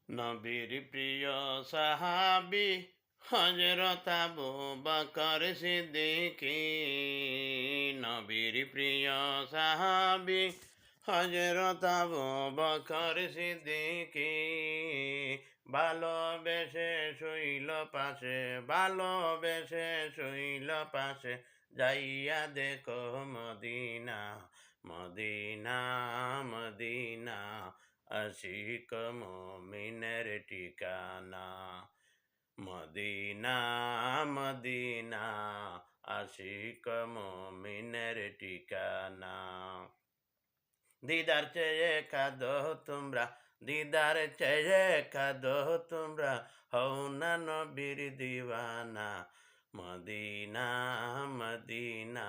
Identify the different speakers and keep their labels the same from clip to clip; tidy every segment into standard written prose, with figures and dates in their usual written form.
Speaker 1: নবীর প্রিয় সাহাবী হযরত আবু বকর সিদ্দিকী। নবীর প্রিয় সাহাবী হযরত আবু বকর সিদ্দিকী। ভালোবেসে শৈল পাশে, ভালোবেসে শৈল পাশে, যাইয়া দেখো মদিনা, মদিনা, মদিনা, আশিক মুমিনের ঠিকানা। মদিনা, মদিনা, আশিক মুমিনের ঠিকানা। দিদার চেয়ে কাঁদো তোমরা, দিদার চেয়ে কাঁদো তোমরা, হও না নবীর দিওয়ানা। মদিনা, মদিনা,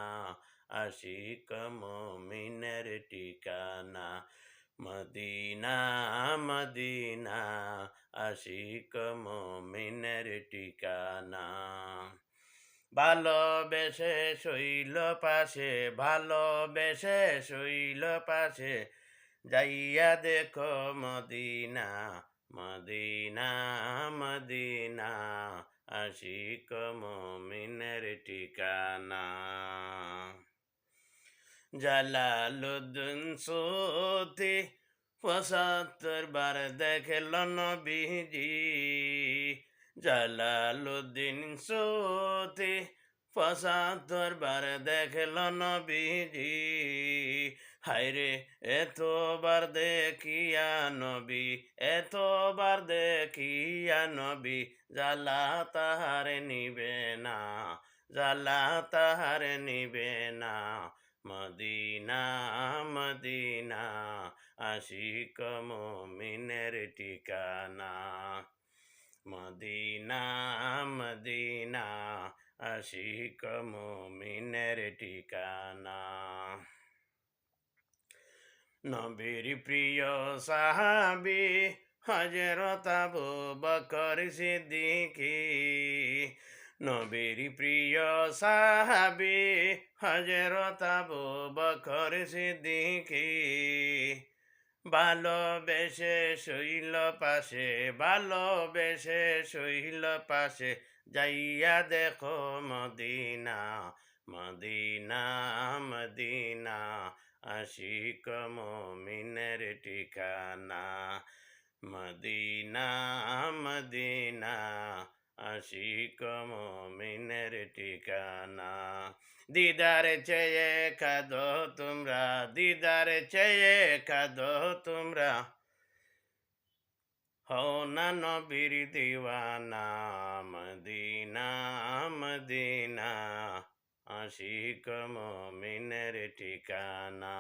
Speaker 1: আশিক মুমিনের ঠিকানা। মদিনা, মদিনা, আশিক মুমিনের ঠিকানা। ভালোবেসে শৈল পাশে, ভালোবেসে শৈল পাশে, যাইয়া দেখো মদিনা, মদিনা, মদিনা, আশিক মুমিনের ঠিকানা। জালালুদ্দিন সূফী ৭৫ বার দেখল নবীজি। জালালুদ্দিন সূফী ৭৫ বার দেখল নবীজি। হায়রে এতবার দেখিয়া নবী, এতবার দেখিয়া নবী, জ্বালা তাহার নিবে না, জ্বালা তাহার নিবে না। মদিনা, মদিনা, আশিক মুমিনের ঠিকানা। মদিনা, মদিনা, আশিক মুমিনের ঠিকানা। নবীর প্রিয় সাহাবী হযরত আবু বকর সিদ্দিকী। নবীর প্রিয় সাহাবী হযরত আবু বকর সিদ্দিকী। ভালোবেসে শৈল পাশে, ভালোবেসে শৈল পাশে, যাইয়া দেখো মদিনা, মদিনা, মদিনা, আশিক মুমিনের ঠিকানা। মদিনা, মদিনা, আশিক মুমিনের ঠিকানা। দিদার চেয়ে কাঁদো তোমরা, দিদার চেয়ে কাঁদো তোমরা, হও না নবীর দিওয়ানা। মদিনা, মদিনা, আশিক মুমিনের ঠিকানা।